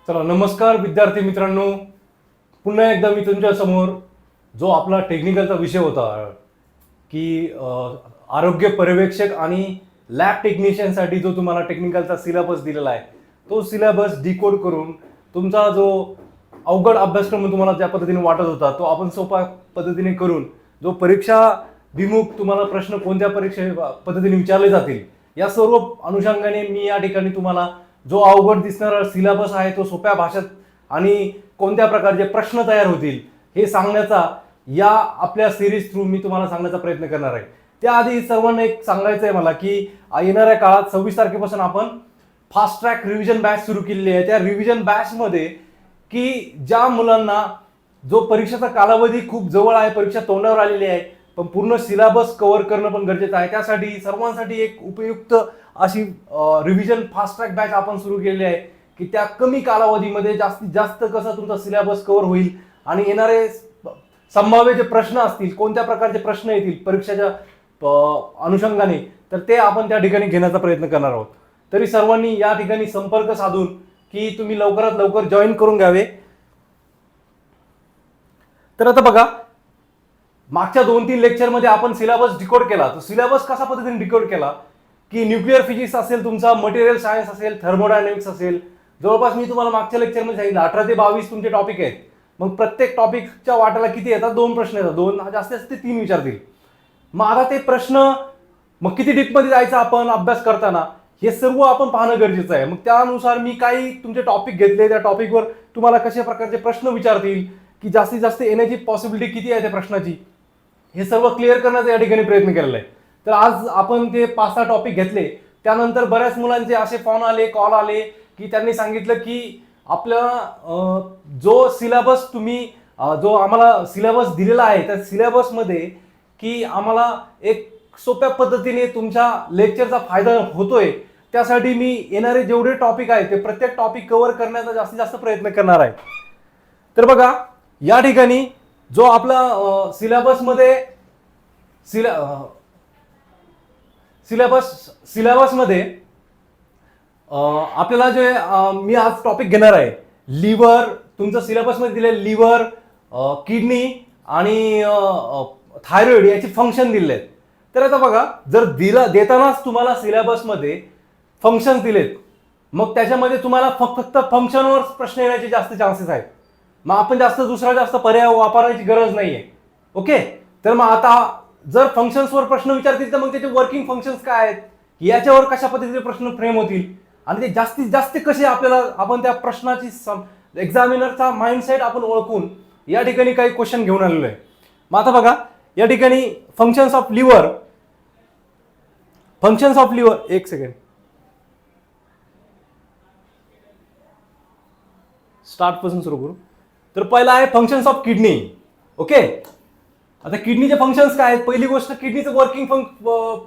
चला नमस्कार विद्यार्थी मित्रांनो, पुन्हा एकदा मी तुमच्या समोर जो आपला टेक्निकलचा विषय होता की आरोग्य पर्यवेक्षक आणि लॅब टेक्निशियनसाठी जो तुम्हाला टेक्निकलचा सिलेबस दिलेला आहे तो सिलेबस डिकोड करून तुमचा जो अवघड अभ्यासक्रम तुम्हाला ज्या पद्धतीने वाटत होता तो आपण सोप्या पद्धतीने करून जो परीक्षा विमुख तुम्हाला प्रश्न कोणत्या परीक्षे पद्धतीने विचारले जातील या सर्व अनुषंगाने मी या ठिकाणी तुम्हाला जो अवघड दिसणारा सिलेबस आहे तो सोप्या भाषेत आणि कोणत्या प्रकारचे प्रश्न तयार होतील हे सांगण्याचा या आपल्या सिरीज थ्रू मी तुम्हाला सांगण्याचा प्रयत्न करणार आहे. त्याआधी सर्वांना एक सांगायचं आहे मला की येणाऱ्या काळात 26 तारखेपासून आपण फास्ट ट्रॅक रिव्हिजन बॅच सुरू केलेली आहे. त्या रिव्हिजन बॅचमध्ये की ज्या मुलांना जो परीक्षेचा कालावधी खूप जवळ आहे, परीक्षा तोंडावर आलेली आहे, पण पूर्ण सिलेबस कव्हर करणं पण गरजेचं आहे, त्यासाठी सर्वांसाठी एक उपयुक्त अशी रिव्हिजन फास्ट ट्रॅक बॅच आपण सुरू केलेली आहे की त्या कमी कालावधीमध्ये जास्तीत जास्त कसं तुमचा सिलेबस कव्हर होईल आणि येणारे संभाव्य जे प्रश्न असतील, कोणत्या प्रकारचे प्रश्न येतील परीक्षेच्या अनुषंगाने, तर ते आपण त्या ठिकाणी घेण्याचा प्रयत्न करणार आहोत. तरी सर्वांनी या ठिकाणी संपर्क साधून की तुम्ही लवकरात लवकर जॉईन करून घ्यावे. तर आता बघा, मागच्या 2-3 लेक्चरमध्ये आपण सिलेबस डिकोड केला. तो सिलेबस कसा पद्धतीने डिकोड केला की न्यूक्लिअर फिजिक्स असेल, तुमचा मटेरियल सायन्स असेल, थर्मोडायनेमिक्स असेल, जवळपास मी तुम्हाला मागच्या लेक्चरमध्ये सांगितलं 18 ते 22 तुमचे टॉपिक आहेत. मग प्रत्येक टॉपिकच्या वाटाला किती येतात? 2 प्रश्न येतात. 2 जास्तीत जास्त 3 विचारतील. मग आता ते प्रश्न मग किती डीपमध्ये जायचं आपण अभ्यास करताना हे सर्व आपण पाहणं गरजेचं आहे. मग त्यानुसार मी काही तुमचे टॉपिक घेतले, त्या टॉपिकवर तुम्हाला कशा प्रकारचे प्रश्न विचारतील, की जास्तीत जास्त येण्याची पॉसिबिलिटी किती आहे त्या प्रश्नाची, हे सर्व क्लिअर करण्याचा या ठिकाणी प्रयत्न केलेला आहे. तर आज आपण ते 5-6 टॉपिक घेतले. त्यानंतर बऱ्याच मुलांचे असे फोन आले, कॉल आले की त्यांनी सांगितलं की आपला जो सिलेबस तुम्ही जो आम्हाला सिलेबस दिलेला आहे त्या सिलेबसमध्ये की आम्हाला एक सोप्या पद्धतीने तुमच्या लेक्चरचा फायदा होतोय, त्यासाठी मी येणारे जेवढे टॉपिक आहे ते प्रत्येक टॉपिक कव्हर करण्याचा जास्तीत जास्त प्रयत्न करणार आहे. तर बघा, या ठिकाणी जो आपला सिलेबसमध्ये सिलेबसमध्ये आपल्याला जे मी आज टॉपिक घेणार आहे, लिव्हर, तुमचं सिलेबसमध्ये दिले लिव्हर, किडनी आणि थायरॉइड याचे फंक्शन दिले आहेत. तर आता बघा, जर देतानाच तुम्हाला सिलेबसमध्ये फंक्शन दिलेत, मग त्याच्यामध्ये तुम्हाला फक्त फंक्शनवर प्रश्न येण्याचे जास्त चान्सेस आहेत. मग आपण जास्त पर्याय वापरण्याची गरज नाहीये. ओके, तर मग आता जर फंक्शन्सवर प्रश्न विचारतील तर मग त्याचे वर्किंग फंक्शन्स काय आहेत, याच्यावर कशा पद्धतीचे प्रश्न फ्रेम होतील आणि ते जास्तीत जास्त कसे आपण त्या प्रश्नाची एक्झामिनरचा माइंडसेट आपण ओळखून या ठिकाणी काही क्वेश्चन घेऊन आलेलो आहे. मग आता बघा, या ठिकाणी फंक्शन्स ऑफ लिव्हर, एक सेकंड, स्टार्ट पासून सुरू करू. तर पहिला आहे फंक्शन्स ऑफ किडनी. ओके, आता किडनीचे फंक्शन्स काय आहेत? पहिली गोष्ट, किडनीचं वर्किंग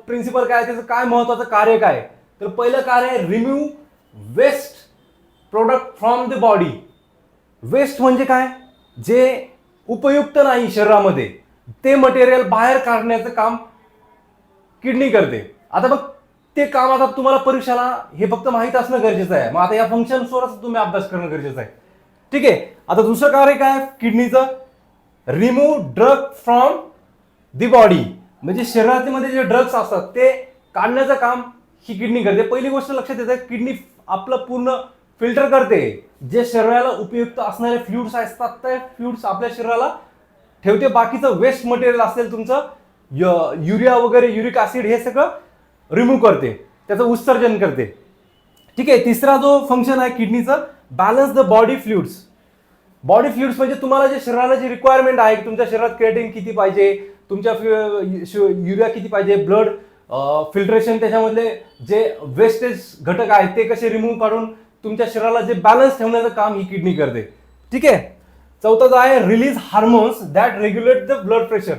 प्रिन्सिपल काय, त्याचं काय महत्वाचं कार्य काय? तर पहिलं कार्य आहे remove waste product from the body. Waste म्हणजे काय? जे उपयुक्त नाही शरीरामध्ये ते मटेरियल बाहेर काढण्याचं काम किडनी करते. आता मग ते काम आता तुम्हाला परीक्षेला हे फक्त माहीत असणं गरजेचं आहे. मग आता या फंक्शन्सवरच तुम्ही अभ्यास करणं गरजेचं आहे. ठीक आहे. आता दुसरं कार्य काय किडनीचं? Remove drug from the body, म्हणजे शरीरामध्ये जे ड्रग्स असतात ते काढण्याचं काम ही किडनी करते. पहिली गोष्ट लक्षात येते, किडनी आपलं पूर्ण फिल्टर करते. जे शरीराला उपयुक्त असणारे फ्लुइड्स असतात ते फ्लुइड्स आपल्या शरीराला ठेवते. बाकीचं वेस्ट मटेरियल असेल तुमचं युरिया वगैरे, युरिक ऍसिड, हे सगळं रिमूव्ह करते, त्याचं उत्सर्जन करते. ठीक आहे. तिसरा जो फंक्शन आहे किडनीचं, balance the body fluids. Body fluids म्हणजे तुम्हाला जे शरीराला जी रिक्वायरमेंट आहे, तुमच्या शरीरात क्रिएटिन किती पाहिजे, तुमच्या युरिया किती पाहिजे, ब्लड फिल्ट्रेशन, त्याच्यामधले जे वेस्टेज घटक आहेत ते कसे रिमूव्ह काढून तुमच्या शरीराला जे बॅलन्स ठेवण्याचं काम ही किडनी करते. ठीक आहे. चौथं आहे release hormones that regulate the blood pressure.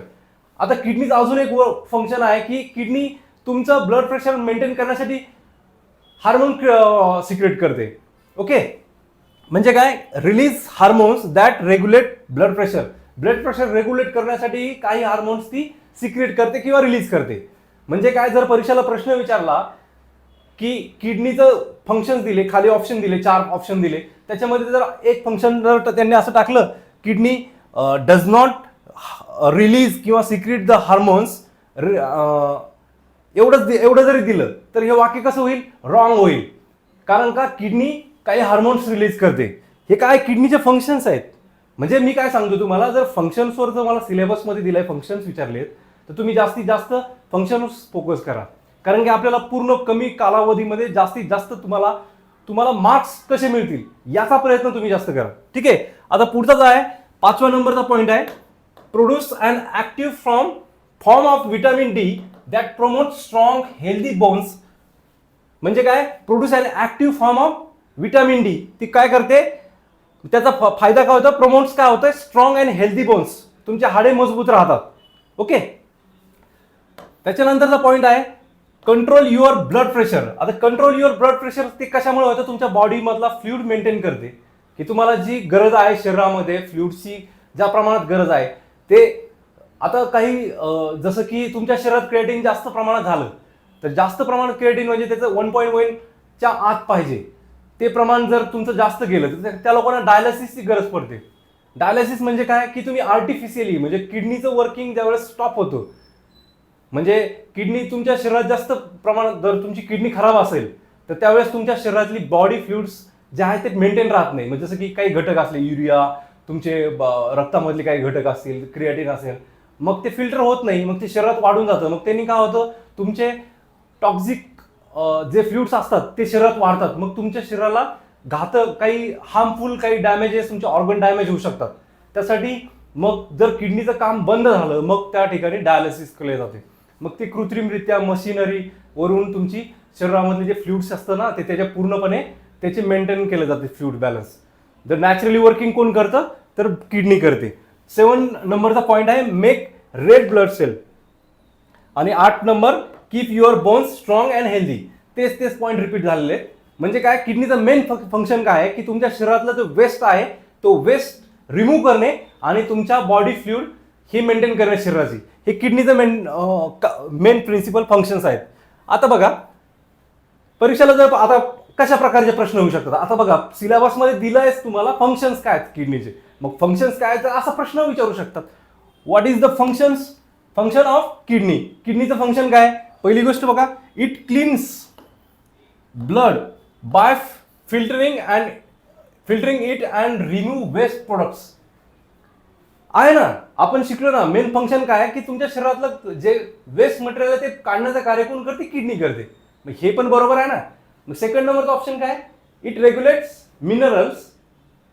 आता किडनीचं अजून एक फंक्शन आहे की किडनी तुमचं ब्लड प्रेशर मेंटेन करण्यासाठी हार्मोन सिक्रेट करते. ओके, म्हणजे काय? Release hormones that regulate blood pressure. Blood pressure regulate करण्यासाठी काही हार्मोन्स ती सिक्रेट करते किंवा रिलीज करते. म्हणजे काय, जर परीक्षेला प्रश्न विचारला की किडनीचं फंक्शन दिले, खाली ऑप्शन दिले, 4 ऑप्शन दिले, त्याच्यामध्ये जर एक फंक्शन जर त्यांनी असं टाकलं किडनी डज नॉट रिलीज किंवा सिक्रीट द हार्मोन्स, एवढं जरी दिलं तर हे वाक्य कसं होईल, रॉंग होईल. कारण का, किडनी काही हार्मोन्स रिलीज करते. हे काय किडनीचे फंक्शन्स आहेत. म्हणजे मी काय सांगतो तुम्हाला, जर फंक्शन्सवर जर मला सिलेबसमध्ये दिलाय, फंक्शन्स विचारलेत, तर तुम्ही जास्तीत जास्त फंक्शन्स फोकस करा. कारण की आपल्याला पूर्ण कमी कालावधीमध्ये जास्तीत जास्त तुम्हाला मार्क्स कसे मिळतील याचा प्रयत्न तुम्ही जास्त करा. ठीक आहे. आता पुढचाच आहे 5व्या नंबरचा पॉईंट आहे, produce an active form of vitamin D that promote strong healthy bones. म्हणजे काय, produce an active form of vitamin D, ती काय करते, त्याचा फायदा काय होतो, प्रमोट्स काय होतं, स्ट्रॉंग अँड हेल्दी बोन्स, तुमचे हाडे मजबूत राहतात. ओके. त्याच्यानंतरचा पॉईंट आहे कंट्रोल युअर ब्लड प्रेशर. आता कंट्रोल युअर ब्लड प्रेशर ते कशामुळे होतं, तुमच्या बॉडी मधला फ्लुइड मेंटेन करते, की तुम्हाला जी गरज आहे शरीरामध्ये फ्लुइडची ज्या प्रमाणात गरज आहे ते. आता काही जसं की तुमच्या शरीरात क्रिएटिन जास्त प्रमाणात झालं तर जास्त प्रमाणात क्रिएटिन म्हणजे त्याचं 1.1च्या आत पाहिजे, ते प्रमाण जर तुमचं जास्त गेलं तर त्या लोकांना डायलिसिसची गरज पडते. डायलिसिस म्हणजे काय, की तुम्ही आर्टिफिशियली म्हणजे किडनीचं वर्किंग ज्यावेळेस स्टॉप होतं, म्हणजे किडनी तुमच्या शरीरात जास्त प्रमाणात जर तुमची किडनी खराब असेल तर त्यावेळेस तुमच्या शरीरातली बॉडी फ्लुइड्स जे आहेत ते मेंटेन राहत नाही. म्हणजे जसं की काही घटक असले, युरिया, तुमचे रक्तामधले काही घटक असतील, क्रिएटिन असेल, मग ते फिल्टर होत नाही, मग ते शरीरात वाढून जातं. मग त्यांनी काय होतं, तुमचे टॉक्सिक जे फ्लुइड्स असतात ते शरीरात वाढतात. मग तुमच्या शरीराला घातक काही हार्मफुल काही डॅमेजेस, तुमचे ऑर्गन डॅमेज होऊ शकतात. त्यासाठी मग जर किडनीचं काम बंद झालं मग त्या ठिकाणी डायलिसिस केले जाते. मग ते कृत्रिमरित्या मशिनरी वरून तुमची शरीरामधले जे फ्लुइड्स असतं ना ते त्याच्या पूर्णपणे त्याचे मेंटेन केले जाते फ्लुइड बॅलन्स. जर नॅचरली वर्किंग कोण करतं तर किडनी करते. 7 नंबरचा पॉईंट आहे मेक रेड ब्लड सेल. आणि 8 number keep your bones strong and healthy. तेच पॉईंट रिपीट झालेले आहेत. म्हणजे काय, किडनीचं मेन फंक्शन काय आहे, की तुमच्या शरीरातला जो वेस्ट आहे तो वेस्ट रिमूव्ह करणे आणि तुमच्या बॉडी फ्लुइड ही मेंटेन करणे शरीराची. हे किडनीचं मेन प्रिन्सिपल फंक्शन्स आहेत. आता बघा परीक्षेला जर आता कशा प्रकारचे प्रश्न होऊ शकतात. आता बघा सिलेबसमध्ये दिलंयच तुम्हाला फंक्शन्स काय आहेत किडनीचे, मग फंक्शन्स काय तर असा प्रश्न विचारू शकतात, what is the function of kidney. किडनीचं फंक्शन काय, पहिली गोष्ट बघा, it cleans blood by filtering it and remove waste products. आहे ना, आपण शिकलो ना, मेन फंक्शन काय आहे, की तुमच्या शरीरातलं जे वेस्ट मटेरियल आहे ते काढण्याचं कार्य कोण करते, किडनी करते. मग हे पण बरोबर आहे ना. मग सेकंड नंबरचा ऑप्शन काय, it रेग्युलेट्स minerals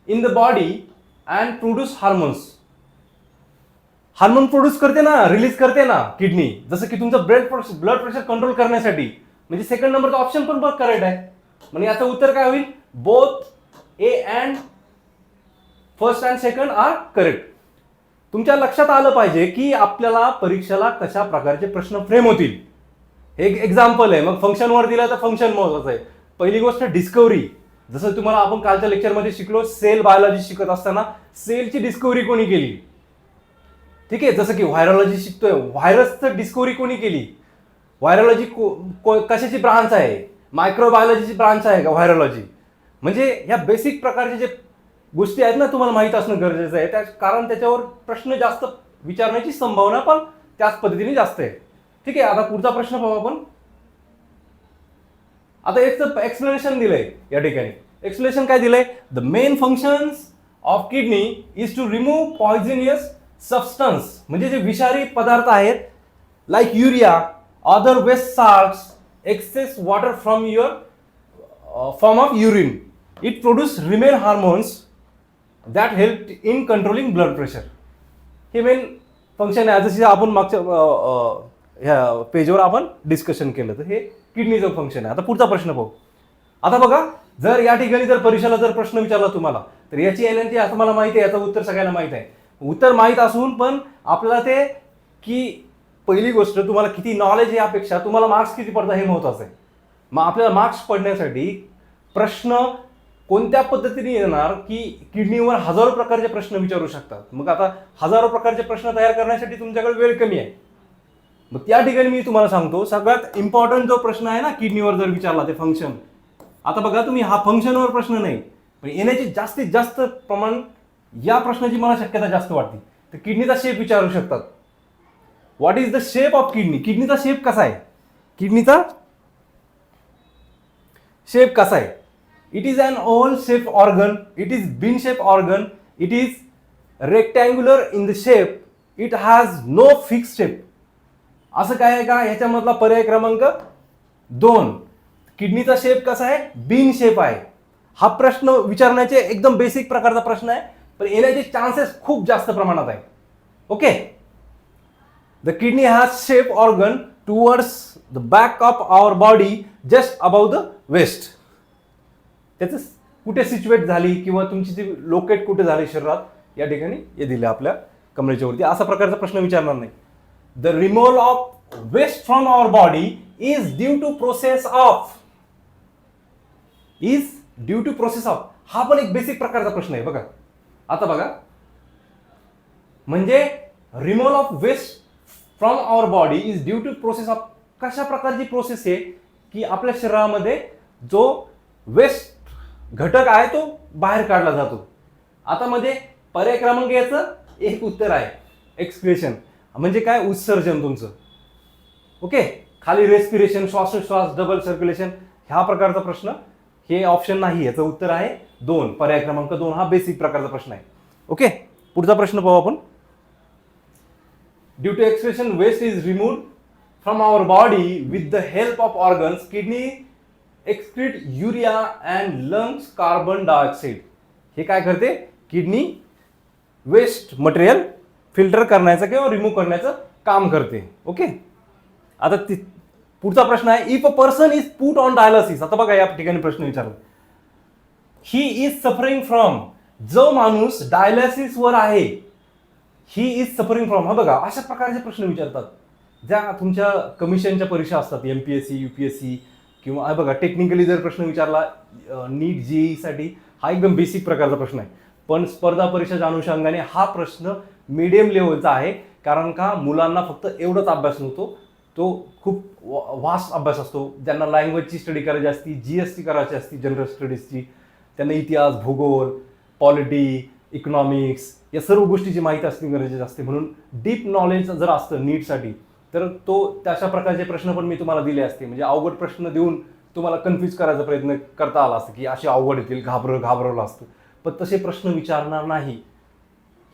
in the body and produce hormones. Hormone produce करते ना, रिलीज करते ना किडनी, जसं की तुमचं ब्लड प्रेशर कंट्रोल करण्यासाठी. म्हणजे सेकंड नंबरचा ऑप्शन पण करेक्ट आहे. म्हणजे याचं उत्तर काय होईल, both A and first and second are correct. तुमच्या लक्षात आलं पाहिजे की आपल्याला परीक्षेला कशा प्रकारचे प्रश्न फ्रेम होतील. एक एक्झाम्पल आहे, मग फंक्शनवर दिलं तर फंक्शन महत्वाचं आहे. पहिली गोष्ट डिस्कव्हरी, जसं तुम्हाला आपण कालच्या लेक्चरमध्ये शिकलो, सेल बायोलॉजी शिकत असताना सेलची डिस्कव्हरी कोणी केली. ठीक आहे, जसं की व्हायरोलॉजी शिकतोय, व्हायरसचं डिस्कव्हरी कोणी केली. व्हायरोलॉजी कशाची ब्रांच आहे, मायक्रोबायोलॉजीची ब्रांच आहे का व्हायरोलॉजी. म्हणजे या बेसिक प्रकारचे जे गोष्टी आहेत ना तुम्हाला माहित असणं गरजेचं आहे, कारण त्याच्यावर प्रश्न जास्त विचारण्याची संभावना पण त्याच पद्धतीने जास्त आहे. ठीक आहे, आता पुढचा प्रश्न पाहू आपण. आता याचं एक्सप्लेनेशन दिलंय या ठिकाणी. एक्सप्लेनेशन काय दिलंय, the main functions of kidney is to remove poisonous substance. म्हणजे जे विषारी पदार्थ आहेत like urea, other waste salts, excess water from your form of urine. It produce renin hormones that help in controlling blood pressure. हे main function आहे, जसे आपण मागच्या ह्या पेजवर आपण डिस्कशन केलं, तर हे किडनीचं फंक्शन आहे. आता पुढचा प्रश्न पाहू. आता बघा, जर या ठिकाणी जर परीक्षेला जर प्रश्न विचारला तुम्हाला तर याची एनएनटी असं मला माहिती आहे, याचं उत्तर सगळ्यांना माहित आहे. उत्तर माहीत असून पण आपल्याला ते, की पहिली गोष्ट तुम्हाला किती नॉलेज आहे यापेक्षा तुम्हाला मार्क्स किती पडतात हे महत्वाचं आहे. मग आपल्याला मार्क्स पडण्यासाठी प्रश्न कोणत्या पद्धतीने येणार, की किडनीवर हजारो प्रकारचे प्रश्न विचारू शकतात. मग आता हजारो प्रकारचे प्रश्न तयार करण्यासाठी तुमच्याकडे वेळ कमी आहे. मग त्या ठिकाणी मी तुम्हाला सांगतो सगळ्यात इम्पॉर्टंट जो प्रश्न आहे ना किडनीवर जर विचारला ते फंक्शन. आता बघा तुम्ही हा फंक्शनवर प्रश्न नाही पण येण्याचे जास्तीत जास्त प्रमाण या प्रश्नाची मला शक्यता जास्त वाटते. तर किडनीचा शेप विचारू शकतात. What is the shape of kidney. किडनीचा शेप कसा आहे. किडनीचा शेप कसा आहे. It is an oval shape organ. It is bean shape organ. It is rectangular in the shape. It has no fix shape. असं काय आहे का. ह्याच्यामधला पर्याय क्रमांक 2. किडनीचा शेप कसा आहे. बीन शेप आहे. हा प्रश्न विचारण्याचे एकदम बेसिक प्रकारचा प्रश्न आहे पण येण्याचे चान्सेस खूप जास्त प्रमाणात आहे. Okay. The kidney has shape organ towards the back of our body just about the waste. त्याचं कुठे सिच्युएट झाली किंवा तुमची ती लोकेट कुठे झाली शरीरात या ठिकाणी हे दिले आपल्या कमरेच्या वरती. असा प्रकारचा प्रश्न विचारणार नाही. The removal of waste from our body is due to process of. Is due to process of. हा पण एक बेसिक प्रकारचा प्रश्न आहे बघा. आता बघा म्हणजे removal of waste from our body is due to process of. कशा प्रकारची प्रोसेस आहे की आपल्या शरीरामध्ये जो वेस्ट घटक आहे तो बाहेर काढला जातो. आता मध्ये पर्याय क्रमांक याचं एक उत्तर आहे एक्सक्रिशन म्हणजे काय उत्सर्जन तुमचं. ओके. खाली रेस्पिरेशन श्वासोश्वास डबल सर्क्युलेशन ह्या प्रकारचा प्रश्न हे ऑप्शन नाही. याचं उत्तर आहे 2. पर्याय क्रमांक 2 हा बेसिक प्रकारचा प्रश्न आहे. ओके. पुढचा प्रश्न पाहू आपण. Due to excretion waste is removed from our body with the help of organs. Kidney excrete urea and lungs carbon dioxide. हे काय करते. किडनी वेस्ट मटेरियल फिल्टर करण्याचं किंवा रिमूव्ह करण्याचं काम करते. ओके. आता पुढचा प्रश्न आहे. If a person is put on dialysis. आता बघा या ठिकाणी प्रश्न विचारला. He is suffering from. जो माणूस डायलिसिस वर आहे ही इज सफरिंग फ्रॉम. हा बघा अशा प्रकारचे प्रश्न विचारतात ज्या तुमच्या कमिशनच्या परीक्षा असतात एमपीएससी यूपीएससी किंवा बघा टेक्निकली जर प्रश्न विचारला नीट जीई साठी हा एकदम बेसिक प्रकारचा प्रश्न आहे पण स्पर्धा परीक्षेच्या अनुषंगाने हा प्रश्न मीडियम लेवलचा आहे. कारण का मुलांना फक्त एवढाच अभ्यास नव्हतो तो खूप वास्ट अभ्यास असतो. ज्यांना लँग्वेजची स्टडी करायची असती जीएसटी करायची असती जनरल स्टडीजची त्यांना इतिहास भूगोल पॉलिटी इकॉनॉमिक्स या सर्व गोष्टीची माहिती असणे गरजेचे असते. म्हणून डीप नॉलेज जर असतं नीटसाठी तर तो तशा प्रकारचे प्रश्न पण मी तुम्हाला दिले असते. म्हणजे अवघड प्रश्न देऊन तुम्हाला कन्फ्यूज करायचा प्रयत्न करता आला असतं की असे अवघड येतील घाबरवलं असतं पण तसे प्रश्न विचारणार नाही.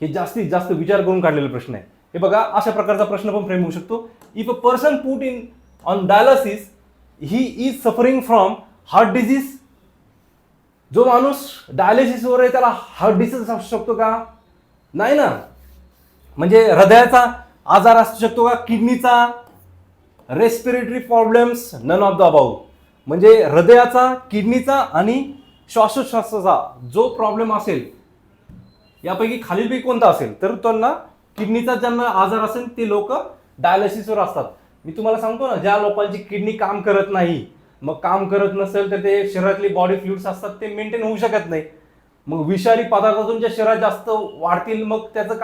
हे जास्तीत जास्त विचार करून काढलेले प्रश्न आहे. हे बघा अशा प्रकारचा प्रश्न पण फ्रेम होऊ शकतो. If a person put in on dialysis he is suffering from heart disease. जो माणूस डायलिसिसवर आहे त्याला हार्ट डिसीज असू शकतो का. नाही ना. म्हणजे हृदयाचा आजार असू शकतो का. किडनीचा respiratory problems none of the above. म्हणजे हृदयाचा किडनीचा आणि श्वासोच्छ्वासाचा जो प्रॉब्लेम असेल यापैकी खालीलपैकी कोणता असेल तर त्यांना किडनीचा ज्यांना आजार असेल ते लोक डायलिसिसवर असतात. मी तुम्हाला सांगतो ना ज्या लोकांची किडनी काम करत नाही मग काम करत नसेल तर ते शरीरातली बॉडी फ्लुइड्स असतात ते मेंटेन होऊ शकत नाही. मग विषारी पदार्थ तुमच्या शरीरात जास्त वाढतील मग त्याचं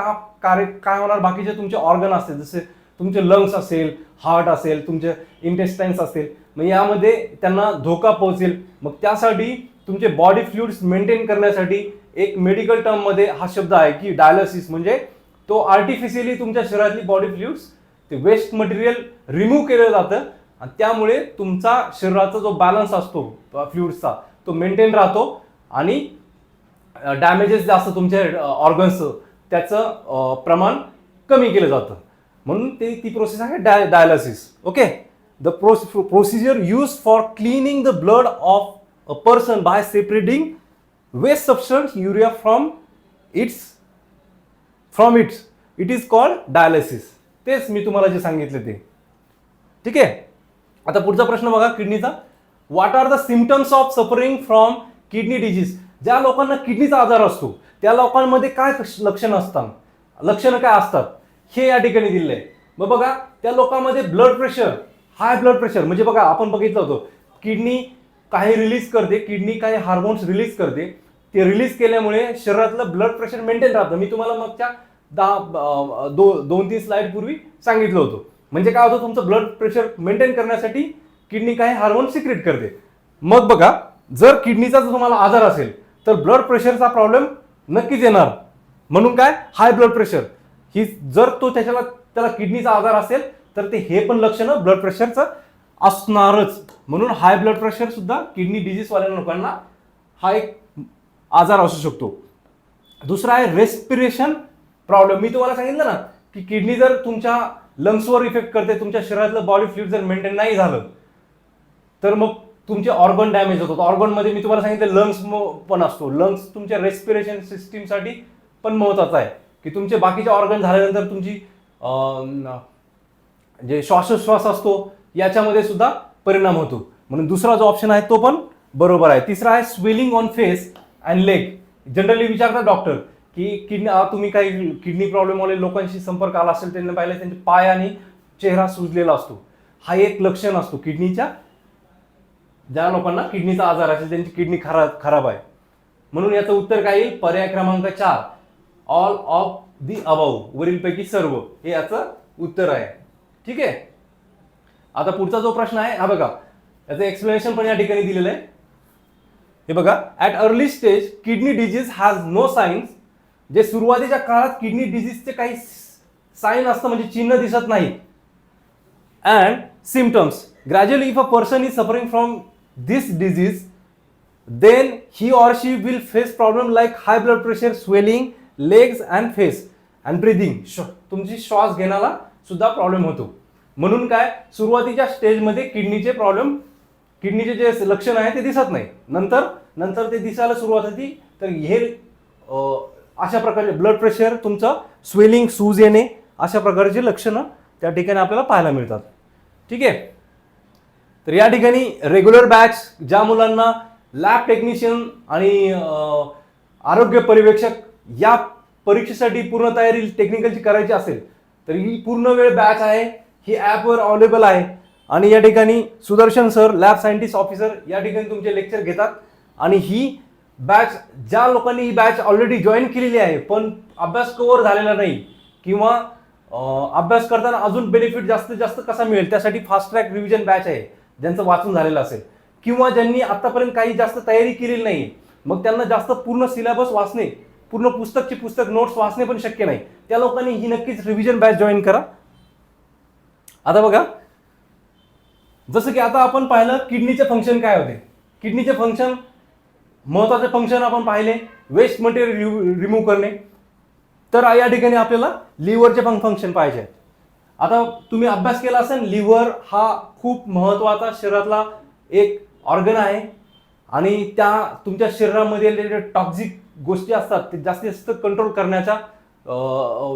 कार्य काय होणार. बाकीचे तुमचे ऑर्गन असतील जसे तुमचे लंग्स असेल हार्ट असेल तुमचे इंटेस्टाईन्स असेल मग यामध्ये त्यांना धोका पोहोचेल. मग त्यासाठी तुमचे बॉडी फ्लुइड्स मेंटेन करण्यासाठी एक मेडिकल टर्ममध्ये हा शब्द आहे की डायलिसिस म्हणजे तो आर्टिफिशियली तुमच्या शरीरातली बॉडी फ्लुइड्स ते वेस्ट मटेरियल रिमूव्ह केलं जातं आणि त्यामुळे तुमचा शरीराचा जो बॅलन्स असतो फ्लुइड्सचा तो मेंटेन राहतो आणि डॅमेजेस जास्त तुमच्या ऑर्गन्सचं त्याचं प्रमाण कमी केलं जातं. म्हणून ती प्रोसेस आहे dialysis. Okay. The procedure use for cleaning the blood of a person by separating waste substance urea from its it is called dialysis. तेच मी तुम्हाला जे सांगितले ते. ठीक आहे. आता पुढचा प्रश्न बघा किडनीचा. What are the symptoms of suffering from kidney disease. ज्या लोकांना किडनीचा आजार असतो त्या लोकांमध्ये काय लक्षणं काय असतात हे या ठिकाणी दिलेलं आहे. मग बघा त्या लोकांमध्ये blood pressure high blood pressure म्हणजे बघा आपण बघितलं होतं किडनी काही रिलीज करते किडनी काही हार्मोन्स रिलीज करते ते रिलीज केल्यामुळे शरीरातलं ब्लड प्रेशर मेंटेन राहतं. मी तुम्हाला मागच्या 2-3 स्लाइड पूर्वी सांगितलं होतं. म्हणजे काय होतं, तुमचं ब्लड प्रेशर मेंटेन करण्यासाठी किडनी काही हार्मोन सिक्रेट करते. मग बघा, जर किडनीचा जर तुम्हाला आजार असेल तर ब्लड प्रेशरचा प्रॉब्लेम नक्कीच येणार. म्हणून काय, हाय ब्लड प्रेशर ही जर तो त्याला किडनीचा आजार असेल तर ते हे पण लक्षणं ब्लड प्रेशरचं असणारच. म्हणून हाय ब्लड प्रेशर सुद्धा किडनी डिजीज वाल्या लोकांना हा एक आजार असू शकतो. दुसरा आहे रेस्पिरेशन प्रॉब्लेम. मी तुम्हाला सांगितलं ना की किडनी जर तुमच्या लंग्सवर इफेक्ट करते, तुमच्या शरीरातलं बॉडी फ्लुइड जर मेंटेन नाही झालं तर मग तुमचे ऑर्गन डॅमेज होतात. ऑर्गनमध्ये मी तुम्हाला सांगितलं लंग्स पण असतो. लंग्स तुमच्या रेस्पिरेशन सिस्टीमसाठी पण महत्वाचा आहे की तुमचे बाकीचे ऑर्गन झाल्यानंतर तुमची जे श्वासोच्छ्वास असतो याच्यामध्ये सुद्धा परिणाम होतो. म्हणून दुसरा जो ऑप्शन आहे तो पण बरोबर आहे. तिसरा आहे swelling on face and leg. Generally विचारतात डॉक्टर की तुम्ही काही किडनी प्रॉब्लेमवाले लोकांशी संपर्क आला असेल, त्यांनी पाहिलं त्यांचे पाय आणि चेहरा सुजलेला असतो. हा एक लक्षण असतो किडनीच्या, ज्या लोकांना किडनीचा आजार असेल त्यांची किडनी खराब आहे. म्हणून याचं उत्तर काय येईल, पर्याय क्रमांक 4, ऑल ऑफ दी अबाव, वरीलपैकी सर्व, हे याचं उत्तर आहे. ठीक आहे. आता पुढचा जो प्रश्न आहे हा बघा, याचं एक्सप्लेनेशन पण या ठिकाणी दिलेलं आहे. हे बघा, at early stage kidney disease has no signs. जे सुरुवातीच्या काळात किडनी डिजीजचे काही साईन असतं, म्हणजे चिन्ह दिसत नाही. And symptoms. Gradually if a person is suffering from this disease then he or she will face problem like high blood pressure, swelling, legs and face and breathing. तुमची श्वास घेण्याला सुद्धा प्रॉब्लेम होतो. म्हणून काय, सुरुवातीच्या स्टेजमध्ये किडनीचे जे लक्षण आहे ते दिसत नाही. नंतर ते दिसायला सुरुवात होती. तर हे अशा प्रकारचे ब्लड प्रेशर, तुमचं स्वेलिंग, सूज येणे, अशा प्रकारचे लक्षणं त्या ठिकाणी आपल्याला पाहायला मिळतात. ठीक आहे. तर या ठिकाणी रेग्युलर बॅच, ज्या मुलांना लॅब टेक्निशियन आणि आरोग्य पर्यवेक्षक या परीक्षेसाठी पूर्ण तयारी टेक्निकलची करायची असेल तर ही पूर्ण वेळ बॅच आहे, ही ॲपवर अवेलेबल आहे. आणि या ठिकाणी Sudarshan sir, lab scientist officer, या ठिकाणी तुमचे लेक्चर घेतात. आणि ही बॅच, ज्या लोकांनी ही बॅच ऑलरेडी जॉईन केलेली आहे पण अभ्यास कव्हर झालेला नाही किंवा अभ्यास करताना अजून बेनिफिट जास्तीत जास्त कसा मिळेल त्यासाठी फास्ट ट्रॅक रिव्हिजन बॅच आहे, ज्यांचं वाचून झालेलं असेल किंवा ज्यांनी आतापर्यंत काही जास्त तयारी केलेली नाही, मग त्यांना जास्त पूर्ण सिलेबस वाचणे, पूर्ण पुस्तक नोट्स वाचणे पण शक्य नाही, त्या लोकांनी ही नक्कीच रिव्हिजन बॅच जॉईन करा. आता बघा, जसं की आता आपण पाहिलं किडनीचे फंक्शन काय होते. किडनीचे फंक्शन, महत्वाचे फंक्शन आपण पाहिले, वेस्ट मटेरियल रिमूव्ह करणे. तर या ठिकाणी आपल्याला लिव्हरचे पण फंक्शन पाहिजे आहेत. आता तुम्ही अभ्यास केला असेल, लिव्हर हा खूप महत्वाचा शरीरातला एक ऑर्गन आहे आणि त्या तुमच्या शरीरामध्ये टॉक्सिक गोष्टी असतात ते जास्तीत जास्त कंट्रोल करण्याच्या,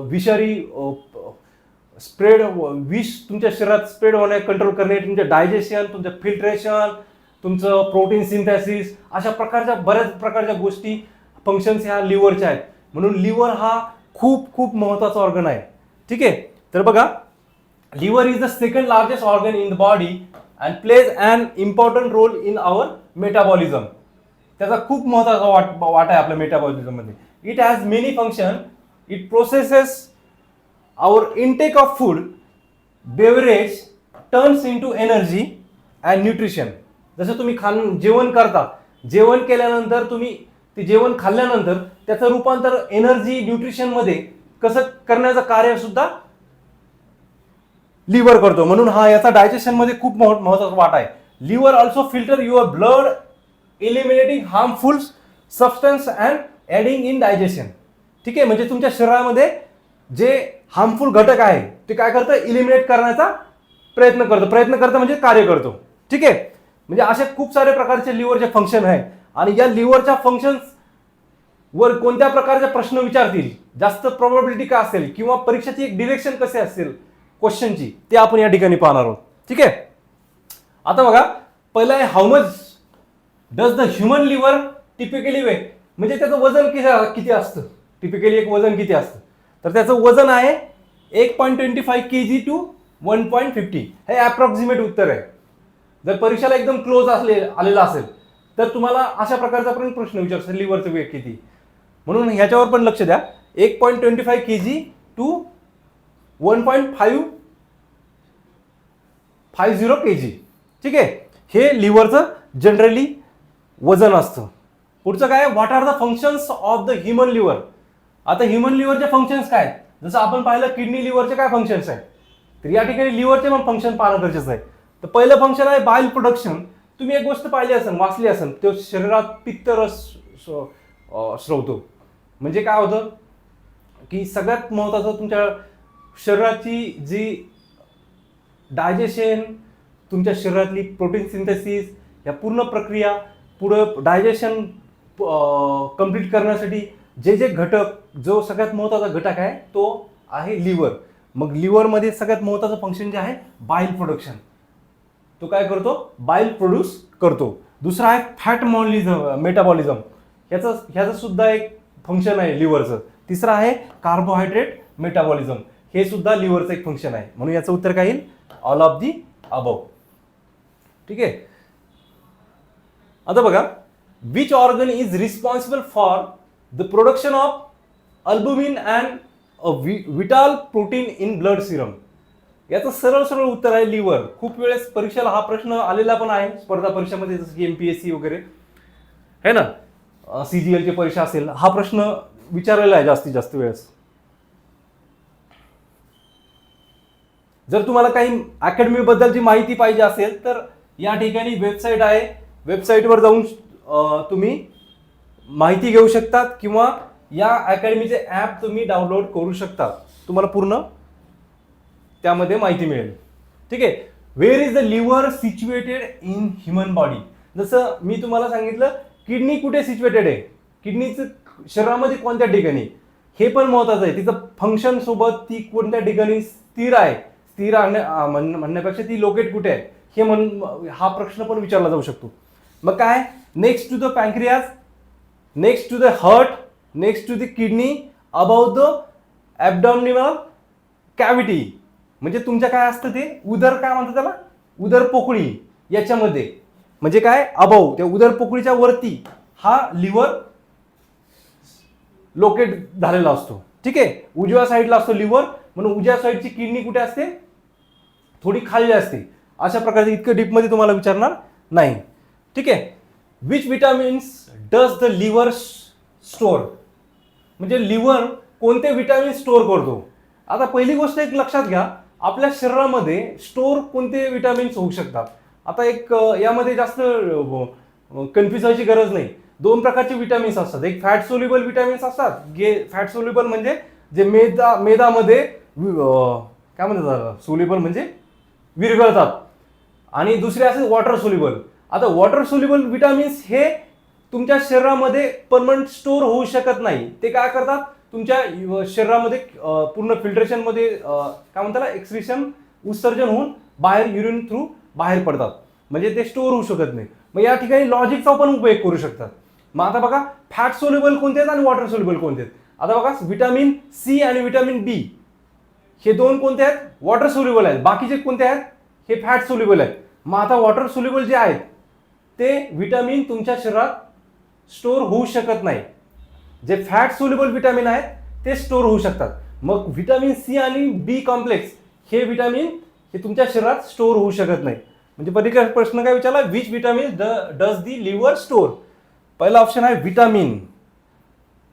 विषारी स्प्रेड, विष तुमच्या शरीरात स्प्रेड होणे कंट्रोल करणे, तुमचं डायजेशन, तुमचं फिल्ट्रेशन, तुमचं प्रोटीन सिंथेसिस, अशा प्रकारच्या बऱ्याच प्रकारच्या गोष्टी, फंक्शन्स ह्या लिव्हरच्या आहेत. म्हणून लिव्हर हा खूप खूप महत्वाचा ऑर्गन आहे. ठीक आहे. तर बघा, liver is the second largest organ in the body and plays an important role in our metabolism. त्याचा खूप महत्वाचा वाटा आहे आपल्या मेटाबॉलिझममध्ये. It has many function. It processes our intake of food, beverage, turns into energy and nutrition. जसं तुम्ही जेवण करता, जेवण केल्यानंतर तुम्ही ते जेवण खाल्ल्यानंतर त्याचं रूपांतर एनर्जी, न्यूट्रिशनमध्ये कसं करण्याचं कार्य सुद्धा लिव्हर करतो. म्हणून हा याचा डायजेशनमध्ये खूप महत्वाचा वाटा आहे. Liver also filter your blood, eliminating harmful substance and adding in digestion. ठीक आहे. म्हणजे तुमच्या शरीरामध्ये जे हार्मफुल घटक आहे ते काय करतं, इलिमिनेट करण्याचा प्रयत्न करतं म्हणजे कार्य करतो. ठीक आहे. म्हणजे असे खूप सारे प्रकारचे लिव्हरचे फंक्शन आहे. आणि या लिव्हरच्या फंक्शन्स वर कोणत्या प्रकारचे प्रश्न विचारतील, जास्त प्रोबॅबिलिटी काय असेल किंवा परीक्षेची एक डिरेक्शन कसे असेल क्वेश्चनची, ते आपण या ठिकाणी पाहणार आहोत. ठीक आहे. आता बघा, पहिला आहे how much does the human liver typically weigh. म्हणजे त्याचं वजन किती असतं, टिपिकली एक वजन किती असतं. तर त्याचं वजन आहे 1.25 kg to 1.50. हे अप्रॉक्सिमेट उत्तर आहे. जर परीक्षेला एकदम क्लोज आलेला असेल तर तुम्हाला अशा प्रकारचा पण प्रश्न विचारतो, लिव्हरचं वेट किती. म्हणून ह्याच्यावर पण लक्ष द्या. 1.25 kg to 1.5 50 kg. ठीक आहे, हे लिव्हरचं जनरली वजन असतं. पुढचं काय, what are the functions of the human liver. आता ह्युमन लिव्हरचे फंक्शन्स काय, जसं आपण पाहिलं किडनी लिव्हरचे काय फंक्शन्स आहेत, तर या ठिकाणी लिव्हरचे पण फंक्शन पाहणं गरजेचं आहे. तर पहिलं फंक्शन आहे बाईल प्रोडक्शन. तुम्ही एक गोष्ट पाहिली असेल, वाचली असेल, तो शरीरात पित्तरस स्रवतो. म्हणजे काय होतं की सगळ्यात महत्त्वाचं तुमच्या शरीराची जी डायजेशन, तुमच्या शरीरातली प्रोटीन सिंथेसिस, या पूर्ण प्रक्रिया पुढं डायजेशन कंप्लीट करण्यासाठी जे जे घटक, जो सगळ्यात महत्त्वाचा घटक आहे तो आहे लिव्हर. मग लिव्हरमध्ये सगळ्यात महत्त्वाचं फंक्शन जे आहे बाईल प्रोडक्शन. तो काय करतो, बाईल प्रोड्यूस करतो. दुसरा आहे फॅट मेटाबॉलिझम, ह्याचं सुद्धा एक फंक्शन आहे लिव्हरचं. तिसरं आहे कार्बोहायड्रेट मेटाबॉलिझम, हे सुद्धा लिव्हरचं एक फंक्शन आहे. म्हणून याचं उत्तर काय येईल, ऑल ऑफ दी अबव. ठीक आहे. आता बघा, which organ is responsible for the production of albumin and vital protein in blood Serum. याचं सरळ सरळ उत्तर आहे लिव्हर. खूप वेळेस परीक्षेला हा प्रश्न आलेला पण आहे, स्पर्धा परीक्षामध्ये, जसं की MPSC वगैरे है ना, CGL ची परीक्षा असेल, हा प्रश्न विचारलेला आहे जास्तीत जास्त वेळेस. जर तुम्हाला काही अकॅडमी बद्दलची माहिती पाहिजे असेल तर या ठिकाणी वेबसाईट आहे, वेबसाईटवर जाऊन तुम्ही माहिती घेऊ शकतात किंवा या अकॅडमीचे ॲप तुम्ही डाउनलोड करू शकता. तुम्हाला पूर्ण त्यामध्ये माहिती मिळेल. ठीक आहे. Where is the liver situated in human body. जसं मी तुम्हाला सांगितलं किडनी कुठे सिच्युएटेड आहे, किडनीचं शरीरामध्ये कोणत्या ठिकाणी, हे पण महत्त्वाचं आहे. तिचं फंक्शन सोबत ती कोणत्या ठिकाणी स्थिर आहे, स्थिर म्हणण्यापेक्षा ती लोकेट कुठे आहे हे हा प्रश्न पण विचारला जाऊ शकतो. मग काय, next to the pancreas, next to the heart, next to the kidney, about the abdominal cavity. म्हणजे तुमच्या काय असतं ते उदर, काय म्हणतात त्याला, उदर पोकळी, याच्यामध्ये म्हणजे काय, अबाव, त्या उदर पोकळीच्या वरती हा लिव्हर लोकेट झालेला असतो. ठीक आहे. उजव्या साईडला असतो लिव्हर, म्हणून उजव्या साईडची किडनी कुठे असते, थोडी खाली असते. अशा प्रकारचे इतकं डीपमध्ये तुम्हाला विचारणार नाही. ठीक आहे. Which vitamins does the liver store. म्हणजे लिव्हर कोणते विटामिन स्टोअर करतो. आता पहिली गोष्ट एक लक्षात घ्या, आपल्या शरीरामध्ये स्टोअर कोणते विटामिन्स होऊ शकतात. आता एक यामध्ये जास्त कन्फ्युज व्हायची गरज नाही. दोन प्रकारचे विटामिन्स असतात. एक फॅट सोल्युबल विटामिन्स असतात, फॅट सोल्युबल म्हणजे जे मेदामध्ये काय म्हणतात, सोल्युबल म्हणजे विरघळतात, आणि दुसरे असे वॉटर सोल्युबल. आता वॉटर सोल्युबल विटामिन्स हे तुमच्या शरीरामध्ये परमनंट स्टोअर होऊ शकत नाही. ते काय करतात, तुमच्या शरीरामध्ये पूर्ण फिल्ट्रेशनमध्ये काय म्हणतात, एक्सक्रीशन, उत्सर्जन होऊन बाहेर युरिन थ्रू बाहेर पडतात. म्हणजे ते स्टोअर होऊ शकत नाही. मग या ठिकाणी लॉजिकचा पण उपयोग करू शकतात. मग आता बघा, फॅट सोल्युबल कोणते आहेत आणि वॉटर सोल्युबल कोणते आहेत. आता बघा, विटामिन C आणि विटामिन B हे दोन कोणते आहेत, वॉटर सोल्युबल आहेत. बाकीचे कोणते आहेत, हे फॅट सोल्युबल आहेत. मग आता वॉटर सोल्युबल जे आहेत ते विटामिन तुमच्या शरीरात स्टोअर होऊ शकत नाही. जे फॅट सोल्युबल विटामिन आहेत ते स्टोअर होऊ शकतात. मग विटामिन C आणि B कॉम्प्लेक्स हे विटामिन हे तुमच्या शरीरात स्टोअर होऊ शकत नाही. म्हणजे परीक्षा प्रश्न काय विचारला, which vitamin does the liver store. पहिला ऑप्शन आहे विटामिन.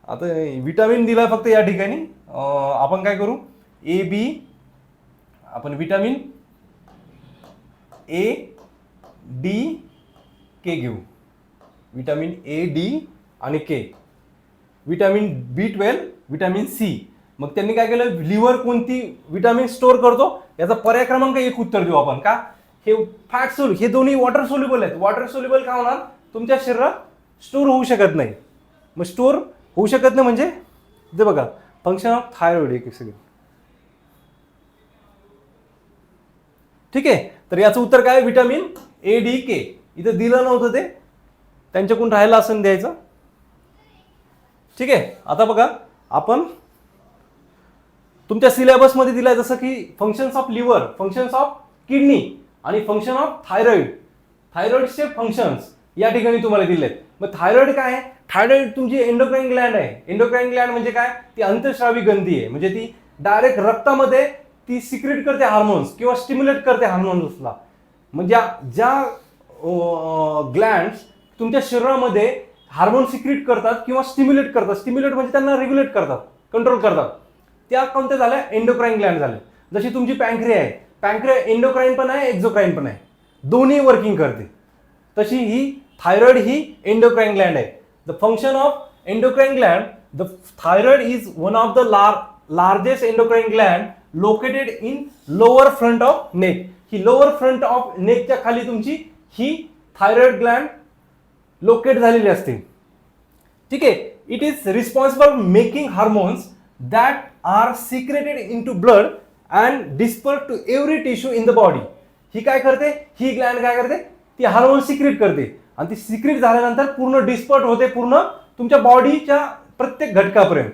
आता विटामिन दिला फक्त या ठिकाणी, आपण काय करू, AB, आपण विटामिन A, D, K घेऊ. विटामिन A, D आणि K. Vitamin B12, vitamin C. मग त्यांनी काय केलं, लिव्हर कोणती विटामिन स्टोअर करतो याचा पर्याय क्रमांक 1 उत्तर देऊ आपण. का, हे फॅट सोल्युबल, हे दोन्ही वॉटर सोल्युबल आहेत. वॉटर सोल्युबल काय होणार, तुमच्या शरीरात स्टोअर होऊ शकत नाही. मग स्टोअर होऊ शकत नाही म्हणजे ते बघा, फंक्शन ऑफ थायरॉइड एक सेकंड. ठीक आहे. तर याचं उत्तर काय, विटामिन A, D, K. इथं दिलं नव्हतं ते, त्यांच्याकडून राहायला असं द्यायचं. ठीक आहे. आता बघा, आपण तुमच्या सिलेबसमध्ये दिलाय जसं की functions of liver, functions of kidney आणि फंक्शन ऑफ थायरॉइड. थायरॉइडचे फंक्शन्स या ठिकाणी तुम्हाला दिलेत. मग थायरॉइड काय आहे, थायरॉइड तुमची एंडोक्राइन ग्लँड आहे. एंडोक्राइन ग्लँड म्हणजे काय, ती अंतःस्रावी ग्रंथी आहे. म्हणजे ती डायरेक्ट रक्तामध्ये ती सिक्रेट करते हार्मोन्स किंवा स्टिम्युलेट करते हार्मोन्सला. म्हणजे ज्या ग्लँड्स तुमच्या शरीरामध्ये हार्मोन सिक्रीट करतात किंवा स्टिम्युलेट करतात, स्टिम्युलेट म्हणजे त्यांना रेग्युलेट करतात, कंट्रोल करतात, त्या कोणत्या झाल्या? एंडोक्राइन ग्लँड झाले. जशी तुमची पॅन्क्रिया आहे, पॅन्क्रिया एंडोक्राइन पण आहे, एक्झोक्राइन पण आहे, दोन्ही वर्किंग करते. तशी ही थायरॉइड ही एंडोक्राइन ग्लँड आहे. The function of endocrine gland, the thyroid is one of the largest endocrine gland located in lower front of neck. ही लोअर फ्रंट ऑफ नेकच्या खाली तुमची ही थायरॉइड ग्लँड लोकेट झालेली असते. ठीक आहे. It is responsible making hormones that are secreted into blood and disperse to every tissue in the body. ही काय करते? ही ग्लँड काय करते? ती हार्मोन सिक्रेट करते आणि ती सिक्रेट झाल्यानंतर पूर्ण डिस्पर्ट होते पूर्ण तुमच्या बॉडीच्या प्रत्येक घटकापर्यंत.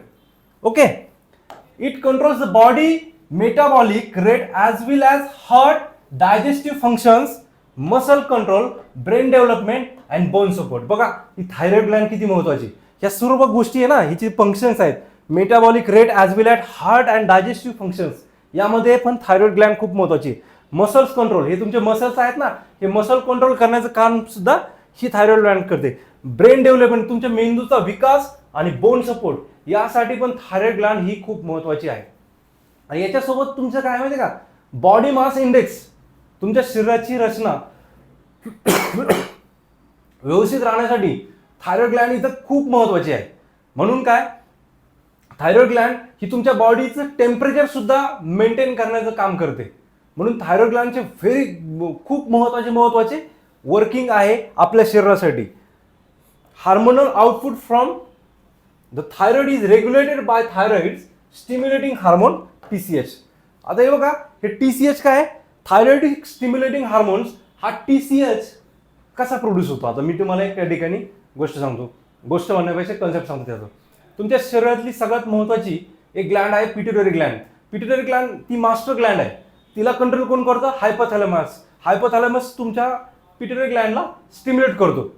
Okay. It controls the body metabolic rate as well as heart, digestive functions, muscle control, brain development and bone support. बघा ही थायरॉइड ग्लँड किती महत्वाची. ह्या सर्व गोष्टी आहे ना, हिचे फंक्शन्स आहेत. Metabolic rate as well at heart and digestive functions, यामध्ये पण थायरॉइड ग्लँड खूप महत्वाची. मसल्स कंट्रोल, हे तुमचे मसल्स आहेत ना, हे मसल कंट्रोल करण्याचं काम सुद्धा ही थायरॉइड ग्लँड करते. ब्रेन डेव्हलपमेंट, तुमच्या मेंदूचा विकास आणि बोन सपोर्ट यासाठी पण थायरॉइड ग्लँड ही खूप महत्वाची आहे. आणि याच्यासोबत तुमचं काय माहिती का? बॉडी मास इंडेक्स, तुमच्या शरीराची रचना व्यवस्थित राहण्यासाठी थायरॉइड ग्लँड इथं खूप महत्वाची आहे. म्हणून काय? थायरॉइड ग्लँड ही तुमच्या बॉडीचं टेम्परेचर सुद्धा मेंटेन करण्याचं काम करते. म्हणून थायरॉइड ग्लँडचे खूप महत्वाचे वर्किंग आहे आपल्या शरीरासाठी. Hormonal output from the thyroid is regulated by thyroid stimulating hormone TCH. आता हे बघा, हे TCH काय आहे? Thyroid stimulating hormones. हा TCH कसा प्रोड्यूस होतो? आता मी तुम्हाला एक त्या ठिकाणी गोष्ट सांगतो, गोष्ट म्हणण्यापेक्षा कन्सेप्ट सांगतो त्याचं. तुमच्या शरीरातली सगळ्यात महत्वाची एक ग्लँड आहे पिट्युटरी ग्लँड. पिट्युटरी ग्लँड ती मास्टर ग्लँड आहे. तिला कंट्रोल कोण करतं? हायपोथॅलेमस. हायपोथॅलेमस तुमच्या पिट्युटरी ग्लँडला स्टिम्युलेट करतो.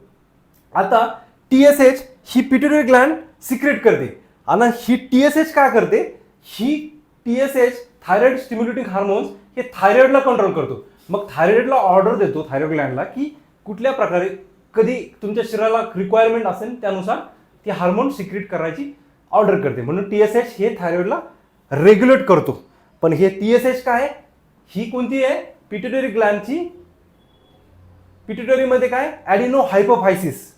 आता TSH ही पिट्युटरी ग्लँड सिक्रेट करते आणि ही TSH काय करते? ही TSH थायरॉइड स्टिम्युलेटिंग हार्मोन्स हे थायरॉइडला कंट्रोल करतो. मग थायरॉइडला ऑर्डर देतो थायरॉइड ग्लँडला की कुठल्या प्रकारे कधी तुमच्या शरीराला रिक्वायरमेंट असेल त्यानुसार ती हार्मोन सिक्रेट करायची ऑर्डर करते. म्हणून TSH हे थायरॉइडला रेग्युलेट करतो. पण हे TSH काय आहे? ही कोणती आहे? पिट्युटरी ग्लँडची. पिट्युटरीमध्ये काय? ॲडिनो हायपोफायसिस.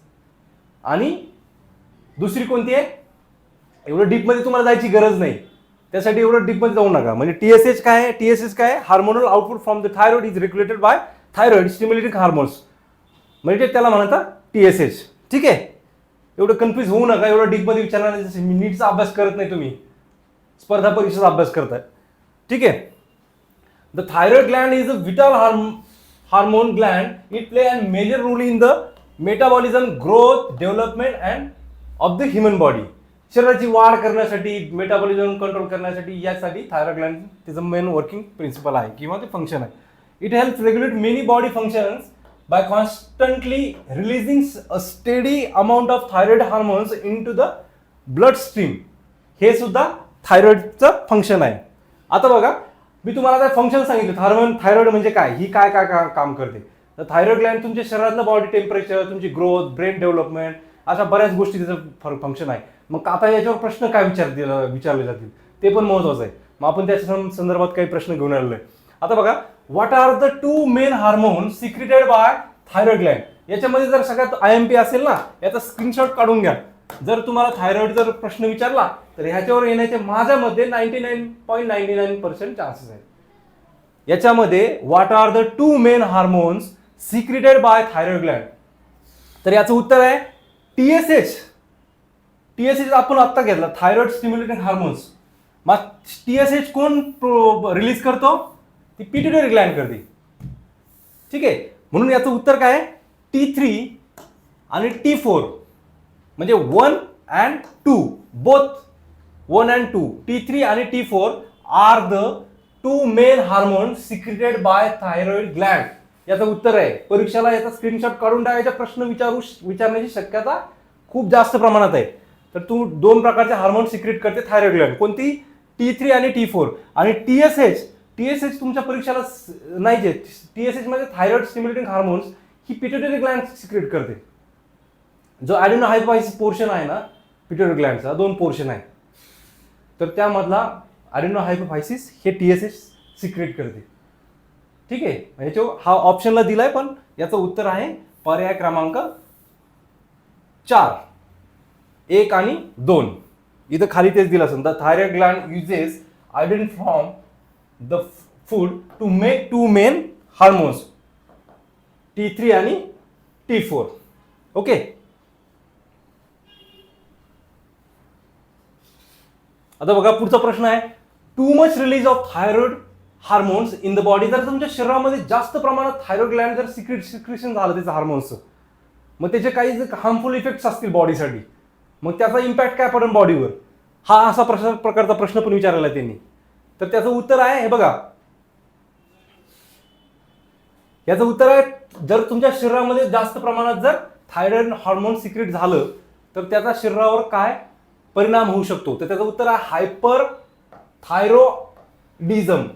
आणि दुसरी कोणती आहे? एवढं डीपमध्ये तुम्हाला जायची गरज नाही, त्यासाठी एवढं डीपमध्ये जाऊ नका. म्हणजे TSH काय आहे? TSH काय आहे? Hormonal output from the thyroid is regulated by thyroid stimulating hormones, म्हणजे त्याला म्हणतात TSH. ठीक आहे. एवढं कन्फ्युज होऊ नका, एवढं डीपमध्ये विचारणार. नीटचा अभ्यास करत नाही तुम्ही, स्पर्धा परीक्षेचा अभ्यास करताय. ठीक आहे. The thyroid gland is a vital hormone gland. It play a major role in the metabolism, growth, development and of the human body. शरीराची वाढ करण्यासाठी, मेटाबॉलिझम कंट्रोल करण्यासाठी यासाठी थायरॉइड ग्लँड त्याचं मेन वर्किंग प्रिन्सिपल आहे किंवा ते फंक्शन आहे. It helps regulate many body functions by constantly releasing a steady amount of thyroid hormones into the blood stream. हे सुद्धा थायरॉइडचं फंक्शन आहे. आता बघा, मी तुम्हाला काय फंक्शन सांगितलं. थायरॉइड म्हणजे काय, ही काय काय काम करते. तर थायरॉइड ग्लँड तुमच्या शरीरातलं बॉडी टेम्परेचर, तुमची ग्रोथ, ब्रेन डेव्हलपमेंट, अशा बऱ्याच गोष्टी त्याचं फंक्शन आहे. मग आता याच्यावर प्रश्न काय विचारले जातील ते पण महत्वाचं आहे. मग आपण त्याच्या संदर्भात काही प्रश्न घेऊन आलेलो आहे. आता बघा, what are the two main hormone secreted by thyroid gland. याच्यामध्ये जर सगळ्यात IMP असेल ना, याचा स्क्रीनशॉट काढून घ्या. जर तुम्हाला थायरॉइड जर प्रश्न विचारला तर ह्याच्यावर येण्याचे माझ्या मते 99.99% चान्सेस आहेत. याच्यामध्ये what are the two main hormones secreted by thyroid gland, तर याचं उत्तर आहे TSH. TSH आपण आत्ता घेतला, थायरॉइड स्टिम्युलेटिंग हार्मोन्स. मग TSH कोण रिलीज करतो? ती पिट्युटरी ग्लँड करते. ठीक आहे. म्हणून याचं उत्तर काय आहे? T3 आणि T4, म्हणजे 1 and 2, बोथ 1 and 2, T3 आणि T4 are the two main hormone secreted by thyroid gland. याचं उत्तर आहे. परीक्षेला याचा स्क्रीनशॉट काढून टाकायचा, प्रश्न विचारण्याची शक्यता खूप जास्त प्रमाणात आहे. तर तू 2 प्रकारचे हार्मोन सिक्रेट करते थायरॉइड ग्लँड. कोणती? T3 आणि T4. आणि TSH TSH तुमच्या परीक्षेला नाही येत. TSH मध्ये थायरॉइड स्टिम्युलेटिंग हार्मोन्स ही पिट्युटरी ग्लँड सिक्रेट करते. जो ॲडिनो हायपोफायसिस पोर्शन आहे ना पिट्युटरी ग्लँडचा, 2 पोर्शन आहे, तर त्यामधला ॲडिनो हायपोफायसिस हे TSH सिक्रेट करते. ठीक आहे, म्हणजे हा ऑप्शनला दिलाय, पण याचं उत्तर आहे पर्याय क्रमांक 4, 1 आणि 2. इथं खाली तेच दिलं असेल. The thyroid gland uses iodine from the food to make 2 main hormones, T3 आणि T4. ओके, आता बघा पुढचा प्रश्न आहे, too much release of thyroid hormones in the body. जर तुमच्या शरीरामध्ये जास्त प्रमाणात थायरॉइड ग्लँड जर सिक्रेशन झालं त्याचं हार्मोन्सचं, मग त्याचे काही हार्मफुल इफेक्ट्स असतील बॉडीसाठी, मग त्याचा इम्पॅक्ट काय पडेल बॉडीवर, हा असा प्रकारचा प्रश्न पण विचारलेला त्यांनी. तर त्याचं उत्तर आहे, हे बघा, याचं उत्तर आहे, जर तुमच्या शरीरामध्ये जास्त प्रमाणात जर थायरॉइड हार्मोन सिक्रेट झालं तर त्याचा शरीरावर काय परिणाम होऊ शकतो. तर त्याचं उत्तर आहे हायपर थायरॉइडिझम.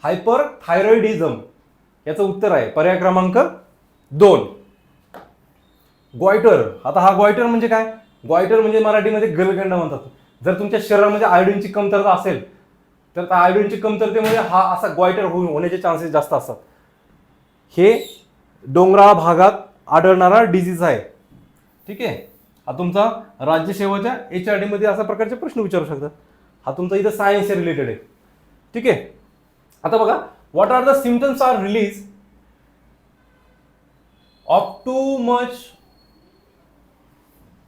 हायपर थायरॉइडिझम याचं उत्तर आहे पर्याय क्रमांक 2. ग्वायटर. आता हा ग्वायटर म्हणजे काय? ग्वायटर म्हणजे मराठीमध्ये गलगंड म्हणतात. जर तुमच्या शरीरामध्ये आयोडीनची कमतरता असेल तर त्या आयोडीनची कमतरतेमुळे हा असा ग्वायटर होण्याचे चान्सेस जास्त असतात. हे डोंगराळ भागात आढळणारा डिझीज आहे. ठीक आहे, हा तुमचा राज्यसेवाच्या HRD मध्ये अशा प्रकारचे प्रश्न विचारू शकतात. हा तुमचा इथं सायन्स रिलेटेड आहे. ठीक आहे, आता बघा, what are the symptoms are release of too much,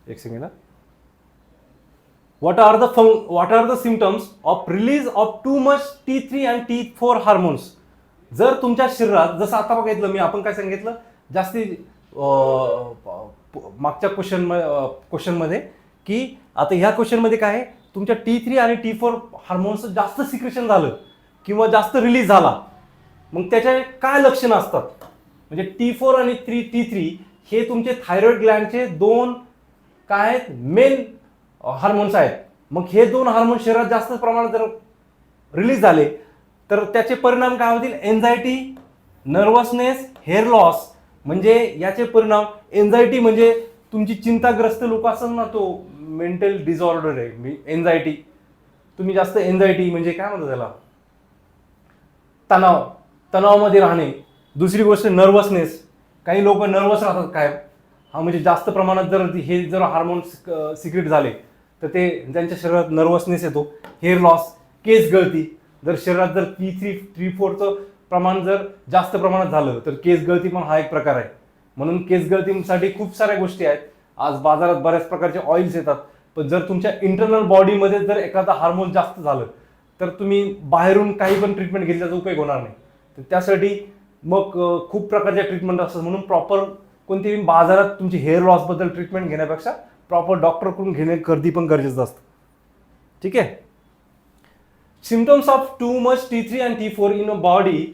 एक second, what are the symptoms of release of too much T3 and T4 hormones. जर तुमच्या शरीरात, जसं आता बघितलं मी, आपण काय सांगितलं जास्ती मागच्या क्वेश्चन मध्ये, की आता ह्या क्वेश्चन मध्ये काय आहे, तुमच्या T3 आणि T4 हार्मोन्स जास्त सिक्रेशन झालं किंवा जास्त रिलीज झाला, मग त्याचे काय लक्षणं असतात. म्हणजे T4 आणि T3 हे तुमचे थायरॉइड ग्लँडचे 2 काय आहेत, मेन हार्मोन्स आहेत. मग हे 2 हार्मोन्स शरीरात जास्त प्रमाणात जर रिलीज झाले तर त्याचे परिणाम काय होतील, एन्झायटी, नर्वसनेस, हेअर लॉस. म्हणजे याचे परिणाम, एन्झायटी म्हणजे तुमची चिंताग्रस्त लोक असेल ना, तो मेंटल डिसऑर्डर आहे एन्झायटी. तुम्ही जास्त एन्झायटी म्हणजे काय म्हणतात त्याला, तणावामध्ये राहणे. दुसरी गोष्ट नर्वसनेस, काही लोक नर्वस राहतात काय, हा म्हणजे जास्त प्रमाणात जर हार्मोन्स सिक्रेट झाले तर ते त्यांच्या शरीरात नर्वसनेस येतो. हेअर लॉस, केस गळती. जर शरीरात जर T3, T4चं प्रमाण जर जास्त प्रमाणात झालं तर केस गळती पण हा एक प्रकार आहे. म्हणून केस गळतीसाठी खूप साऱ्या गोष्टी आहेत. आज बाजारात बऱ्याच प्रकारचे ऑइल्स येतात. पण जर तुमच्या इंटरनल बॉडीमध्ये जर एखादा हार्मोन जास्त झालं तर तुम्ही बाहेरून काही पण ट्रीटमेंट घेतल्याचा उपयोग होणार नाही. तर त्यासाठी मग खूप प्रकारच्या ट्रीटमेंट असतात. म्हणून प्रॉपर कोणतीही बाजारात तुमची हेअर लॉसबद्दल ट्रीटमेंट घेण्यापेक्षा प्रॉपर डॉक्टरकडून घेणे गर्दी पण गरजेचं असतं. ठीक आहे, symptoms of too much T3 and T4 in a body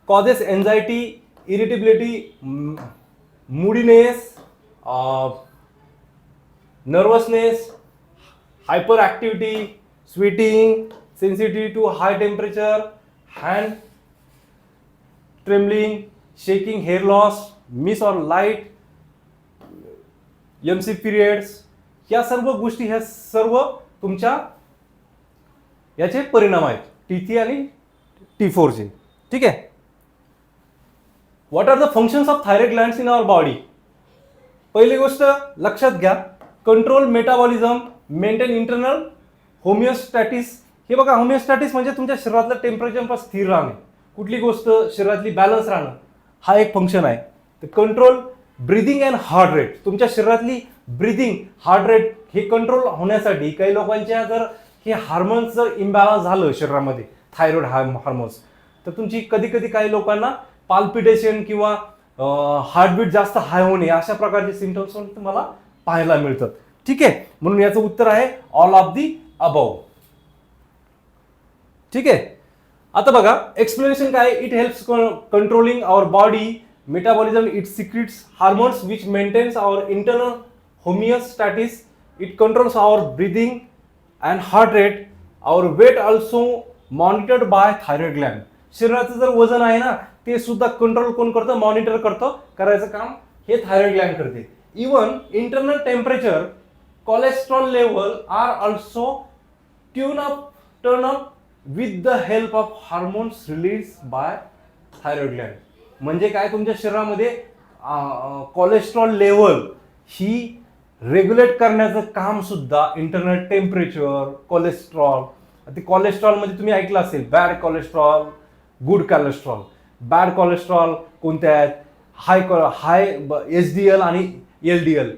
causes anxiety, irritability, moodiness, nervousness, hyper activity, sweating, sensitivity to high temperature, hand trembling, shaking, hair loss, miss or light, MC periods. या सर्व गोष्टी, ह्या सर्व तुमच्या याचे परिणाम आहेत T3 आणि T4चे. ठीक आहे, what are the functions of thyroid glands in our body. पहिली गोष्ट लक्षात घ्या, control metabolism, maintain internal homeostasis. हे बघा, होमिओस्टॅटिस म्हणजे तुमच्या शरीरातलं टेम्परेचर स्थिर राहणे, कुठली गोष्ट शरीरातली बॅलन्स राहणं, हा एक फंक्शन आहे. तर control breathing and heart rate, तुमच्या शरीरातली ब्रीदिंग, हार्ट रेट हे कंट्रोल होण्यासाठी काही लोकांच्या जर हे हार्मोन्स जर इम्बॅलन्स झालं शरीरामध्ये, थायरॉइड हार्मोन्स, तर तुमची कधी कधी काही लोकांना पाल्पिटेशन किंवा हार्टबीट जास्त हाय होणे अशा प्रकारचे सिम्पटम्स तुम्हाला पाहायला मिळतात. ठीक आहे, म्हणून याचं उत्तर आहे ऑल ऑफ दी अबव. ठीक आहे, आता बघा एक्सप्लेनेशन काय, it helps controlling our body metabolism, it secretes hormones which maintains our internal homeostasis, it controls our breathing and heart rate, our weight also monitored by thyroid gland. शरीराचं जर वजन आहे ना ते सुद्धा कंट्रोल कोण करतं, मॉनिटर करतं, करायचं काम हे थायरॉइड ग्लॅन्ड करते. Even internal temperature, cholesterol level are also turn up with the help of hormones release by thyroid gland. म्हणजे काय, तुमच्या शरीरामध्ये कोलेस्ट्रॉल लेवल ही रेग्युलेट करण्याचं काम सुद्धा इंटरनल टेम्परेचर, कोलेस्ट्रॉल. ते कोलेस्ट्रॉलमध्ये तुम्ही ऐकलं असेल bad cholesterol, good cholesterol. Bad cholesterol कोणत्या आहेत, हाय HDL आणि LDL.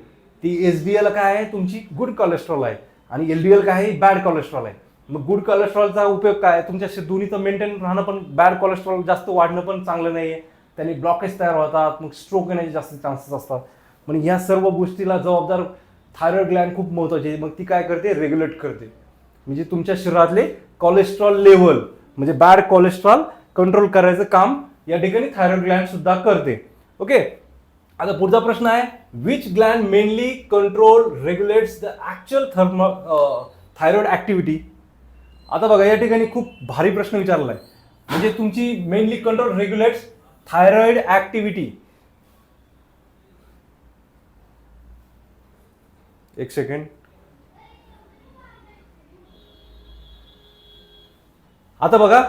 ती HDL काय आहे, तुमची गुड कोलेस्ट्रॉल आहे, आणि LDL काय आहे, बॅड कोलेस्ट्रॉल आहे. मग गुड कोलेस्ट्रॉलचा उपयोग काय, तुमच्या दोन्हीचं मेंटेन राहणं, पण बॅड कोलेस्ट्रॉल जास्त वाढणं पण चांगलं नाही आहे. त्याने ब्लॉकेज तयार होतात, मग स्ट्रोक येण्याचे जास्त चान्सेस असतात. म्हणजे ह्या सर्व गोष्टीला जबाबदार थायरॉइड ग्लॅन्ड खूप महत्त्वाची आहे. मग ती काय करते, रेग्युलेट करते. म्हणजे तुमच्या शरीरातले कोलेस्ट्रॉल लेवल म्हणजे बॅड कोलेस्ट्रॉल कंट्रोल करायचं काम या ठिकाणी थायरॉइड ग्लॅन्ड सुद्धा करते. ओके, आता पुढचा प्रश्न आहे, which gland mainly control regulates the actual thyroid activity. आता बघा या ठिकाणी खूप भारी प्रश्न विचारला आहे. म्हणजे तुमची मेनली कंट्रोल रेग्युलेट्स थायरॉइड ॲक्टिव्हिटी. एक सेकंड. आता बघा,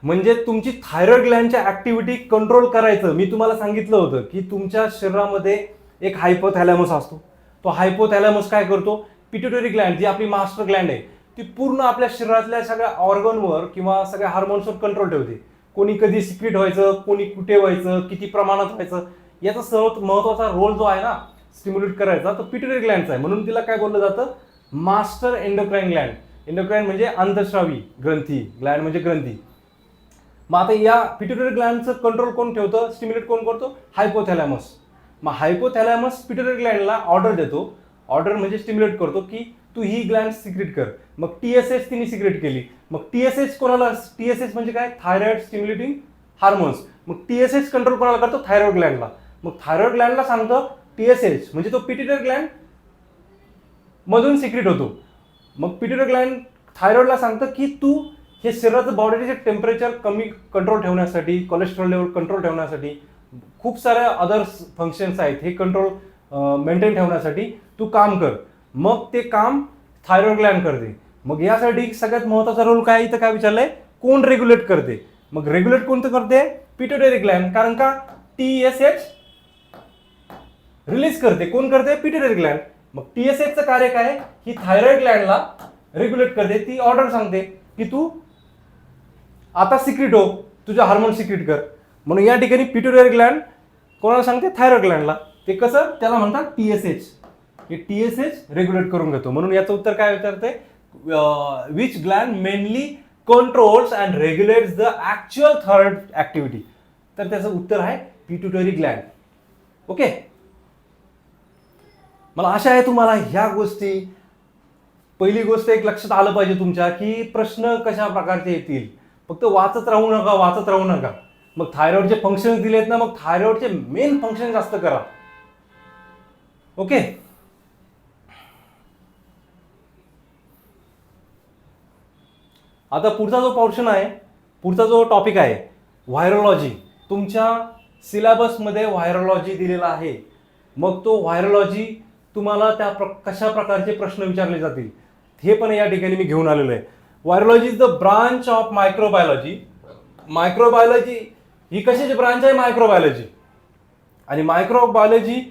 म्हणजे तुमची थायरॉइड ग्लॅन्डच्या ऍक्टिव्हिटी कंट्रोल करायचं. मी तुम्हाला सांगितलं होतं की तुमच्या शरीरामध्ये एक हायपोथॅलॅमस असतो. तो हायपोथॅलॅमस काय करतो, पिट्युटरी ग्लॅन्ड जी आपली मास्टर ग्लॅन्ड आहे ती पूर्ण आपल्या शरीरातल्या सगळ्या ऑर्गनवर किंवा सगळ्या हार्मोन्सवर कंट्रोल ठेवते. कोणी कधी सिक्रेट व्हायचं, कोणी कुठे व्हायचं, किती प्रमाणात व्हायचं, याचा सर्वात महत्वाचा रोल जो आहे ना स्टिम्युलेट करायचा तो पिट्युटरी ग्लॅन्डचा आहे. म्हणून तिला काय बोललं जातं, मास्टर एंडोक्राइन ग्लॅन्ड. एंडोक्राइन म्हणजे अंतस्रावी ग्रंथी, ग्लॅन्ड म्हणजे ग्रंथी. मग आता या पिट्युटरी ग्लॅन्डचं कंट्रोल कोण ठेवतं, स्टिम्युलेट कोण करतो, हायपोथॅलॅमस. मग हायपोथॅलॅमस पिट्युटरी ग्लॅन्डला ऑर्डर देतो, ऑर्डर म्हणजे स्टिम्युलेट करतो की तू ही ग्लॅन्ड सिक्रेट कर. मग TSH तिने सिक्रेट केली. मग TSH कोणाला, TSH म्हणजे काय, थायरॉइड स्टिम्युलेटिंग हार्मोन्स. मग TSH कंट्रोल कोणाला करतो, थायरॉइड ग्लॅन्डला. मग थायरॉइड ग्लॅन्डला सांगतं TSH म्हणजे तो पिट्युटरी ग्लॅन्ड मधून सिक्रेट होतो. मग पिट्युटरी ग्लॅन्ड थायरॉइडला सांगतं की तू हे शरीराचं बॉडीचे टेम्परेचर कमी कंट्रोल ठेवण्यासाठी, कोलेस्ट्रॉल लेवल कंट्रोल ठेवण्यासाठी, खूप साऱ्या अदर्स फंक्शन्स आहेत हे कंट्रोल मेंटेन ठेवण्यासाठी तू काम कर. मग ते काम थायरॉइड ग्लॅन्ड करते. मग यासाठी सगळ्यात महत्त्वाचा रोल काय, इथं काय विचारलंय, कोण रेग्युलेट करते. मग रेग्युलेट कोणतं करते, पिट्युटरी ग्लॅन्ड. कारण का, TSH रिलीज करते. कोण करते, पिट्युटरी ग्लॅन्ड. मग TSHचं कार्य काय, ही थायरॉइड ग्लॅन्डला रेग्युलेट करते. ती ऑर्डर सांगते की तू आता सिक्रेट हो, तुझं हार्मोन सिक्रेट कर. म्हणून या ठिकाणी पिट्युटरी ग्लॅन्ड कोणाला सांगते, थायरॉइड ग्लॅन्डला. ते कसं, त्याला म्हणतात TSH. हे TSH रेग्युलेट करून घेतो. म्हणून याचं उत्तर काय विचारते, which gland mainly controls and regulates the actual thyroid activity. तर त्याचं उत्तर आहे पिट्युटरी ग्लॅन्ड. ओके, मला आशा आहे तुम्हाला ह्या गोष्टी, पहिली गोष्ट एक लक्षात आलं पाहिजे तुमच्या की प्रश्न कशा प्रकारचे येतील. फक्त वाचत राहू नका, वाचत राहू नका. मग थायरॉइडचे फंक्शन दिलेत ना, मग थायरॉइडचे मेन फंक्शन जास्त करा. ओके, आता पुढचा जो पोर्शन आहे, पुढचा जो टॉपिक आहे व्हायरोलॉजी. तुमच्या सिलेबसमध्ये व्हायरोलॉजी दिलेला आहे. मग तो व्हायरोलॉजी तुम्हाला त्या कशा प्रकारचे प्रश्न विचारले जातील हे पण या ठिकाणी मी घेऊन आलेलो आहे. Virology is the branch of microbiology. Microbiology ही कशाची ब्रांच आहे, मायक्रोबायोलॉजी. आणि microbiology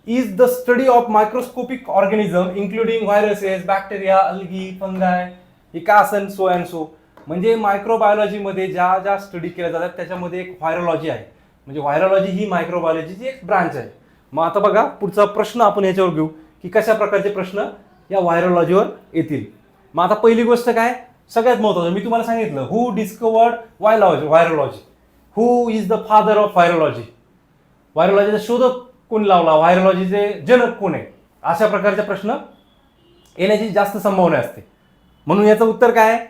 is the study of microscopic organism including viruses, bacteria, algae, fungi, हे काय असेल, सो अँड सो. म्हणजे मायक्रोबायोलॉजीमध्ये ज्या ज्या स्टडी केल्या जातात त्याच्यामध्ये एक व्हायरोलॉजी आहे. म्हणजे व्हायरोलॉजी ही मायक्रोबायोलॉजीची एक ब्रांच आहे. मग आता बघा पुढचा प्रश्न आपण याच्यावर घेऊ की कशा प्रकारचे प्रश्न या व्हायरोलॉजीवर येतील. मग आता पहिली गोष्ट काय, सगळ्यात महत्त्वाचं मी तुम्हाला सांगितलं, who discovered virology, who is the father of virology. व्हायरोलॉजीचा शोधक कोण लावला, व्हायरोलॉजीचे जनक कोण आहे, अशा प्रकारचे प्रश्न येण्याची जास्त संभावना असते. म्हणून याचं उत्तर काय आहे,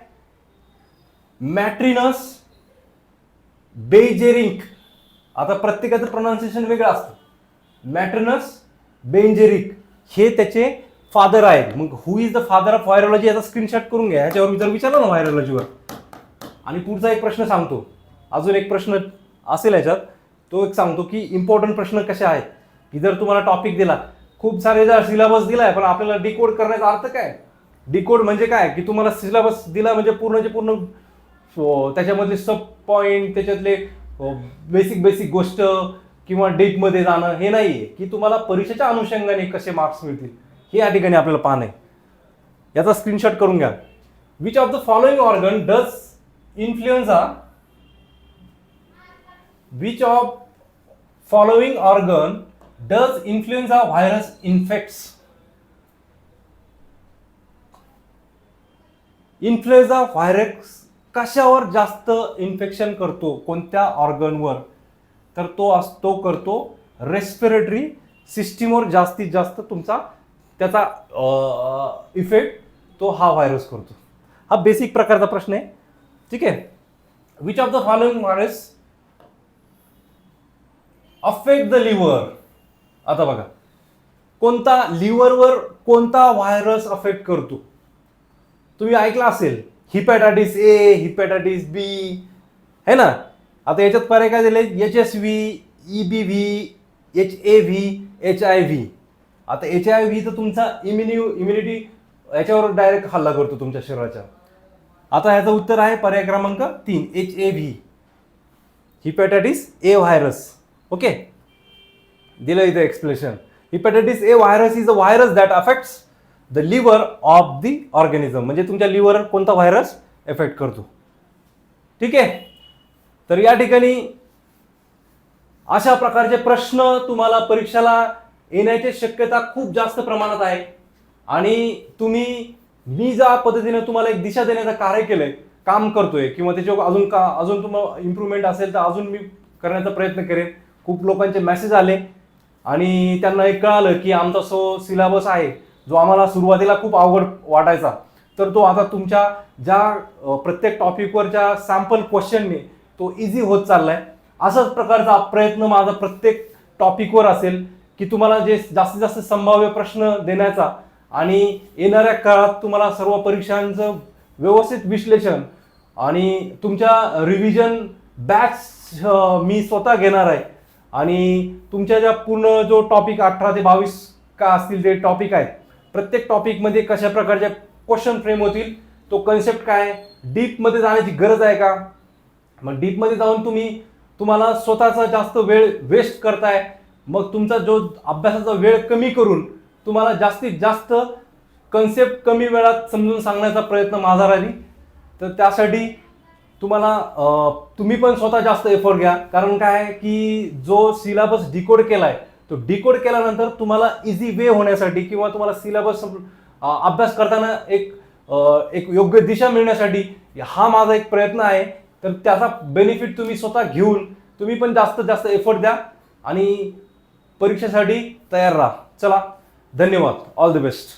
मॅट्रिनस बेंजेरिक. आता प्रत्येकाचं प्रोनाउन्सिएशन वेगळं असतं. मॅट्रिनस बेंजेरिक हे त्याचे फादर आहेत. मग who is the father of virology याचा स्क्रीनशॉट करून घ्या. याच्यावर मी जर विचारलं ना व्हायरोलॉजीवर, आणि पुढचा एक प्रश्न सांगतो अजून एक प्रश्न असेल याच्यात, तो एक सांगतो की इम्पॉर्टंट प्रश्न कसे आहेत, की जर तुम्हाला टॉपिक दिला, खूप सारे जर सिलेबस दिलाय पण आपल्याला डिकोड करण्याचा अर्थ काय, डिकोड म्हणजे काय की तुम्हाला सिलेबस दिला म्हणजे पूर्णचे पूर्ण त्याच्यामधले सब पॉईंट, त्याच्यातले बेसिक गोष्ट किंवा डीपमध्ये जाणं हे नाहीये, की तुम्हाला परीक्षेच्या अनुषंगाने कसे मार्क्स मिळतील हे या ठिकाणी आपल्याला पाहणं आहे. याचा स्क्रीनशॉट करून घ्या. Which of the following organ does influenza, which of following organ does influenza virus infects. Influenza virus कशावर जास्त इन्फेक्शन करतो, कोणत्या ऑर्गनवर, तर तो करतो रेस्पिरेटरी सिस्टीमवर जास्तीत जास्त तुमचा त्याचा इफेक्ट तो हा व्हायरस करतो. हा बेसिक प्रकारचा प्रश्न आहे. ठीक आहे. Which of the following virus affect the liver. आता बघा, कोणता लिव्हरवर कोणता व्हायरस अफेक्ट करतो. तुम्ही ऐकलं असेल हिपॅटायटिस ए, हिपॅटायटिस बी, है ना. आता याच्यात पर्याय काय दिले, HSV, EBV, HAV, HIV. आता HIV तर तुमचा इम्युनिटी याच्यावर डायरेक्ट हल्ला करतो तुमच्या शरीराच्या. आता ह्याचं उत्तर आहे पर्याय क्रमांक 3 HAV, hepatitis A virus. Okay, दिलं इथं explanation. Hepatitis A virus is a virus that affects the liver of the organism. म्हणजे तुमच्या लिव्हर कोणता व्हायरस एफेक्ट करतो. ठीक आहे. तर या ठिकाणी अशा प्रकारचे प्रश्न तुम्हाला परीक्षेला येण्याची शक्यता खूप जास्त प्रमाणात आहे. आणि मी ज्या पद्धतीने तुम्हाला एक दिशा देण्याचं कार्य केलंय, काम करतोय, किंवा त्याच्यावर अजून तुम्हाला इम्प्रूव्हमेंट असेल तर अजून मी करण्याचा प्रयत्न करेन. खूप लोकांचे मेसेज आले आणि त्यांना एक कळालं की आमचा सिलेबस आहे जो आम्हाला सुरुवातीला खूप अवघड वाटायचा, तर तो आता तुमच्या ज्या प्रत्येक टॉपिकवरच्या सॅम्पल क्वेश्चनने तो इझी होत चाललाय. असाच प्रकारचा प्रयत्न माझा प्रत्येक टॉपिकवर असेल की तुम्हाला जे जास्तीत जास्त संभाव्य प्रश्न देण्याचा आणि येणाऱ्या काळात तुम्हाला सर्व परीक्षांचं व्यवस्थित विश्लेषण आणि तुमच्या रिव्हिजन बॅच मी स्वतः घेणार आहे. आणि तुमच्या ज्या पूर्ण जो टॉपिक 18 ते 22 का असतील ते टॉपिक आहेत, प्रत्येक टॉपिकमध्ये कशा प्रकारचे क्वेश्चन फ्रेम होतील, तो कन्सेप्ट काय, डीपमध्ये जाण्याची गरज आहे का, मग डीपमध्ये जाऊन तुम्हाला स्वतःचा जास्त वेळ वेस्ट करताय, मग तुमचा जो अभ्यासाचा वेळ कमी करून तुम्हाला जास्तीत जास्त कन्सेप्ट कमी वेळात समजून सांगण्याचा प्रयत्न माझा राहील. तर त्यासाठी तुम्ही पण स्वतः जास्त एफर्ट घ्या. कारण काय आहे की जो सिलेबस डिकोड केलाय तो डिकोड केल्यानंतर तुम्हाला इझी वे होण्यासाठी किंवा तुम्हाला सिलेबस अभ्यास करताना एक योग्य दिशा मिळण्यासाठी हा माझा एक प्रयत्न आहे. तर त्याचा बेनिफिट तुम्ही स्वतः घेऊन तुम्ही पण जास्तीत जास्त एफर्ट द्या आणि परीक्षेसाठी तयार राहा. चला, धन्यवाद. All the best.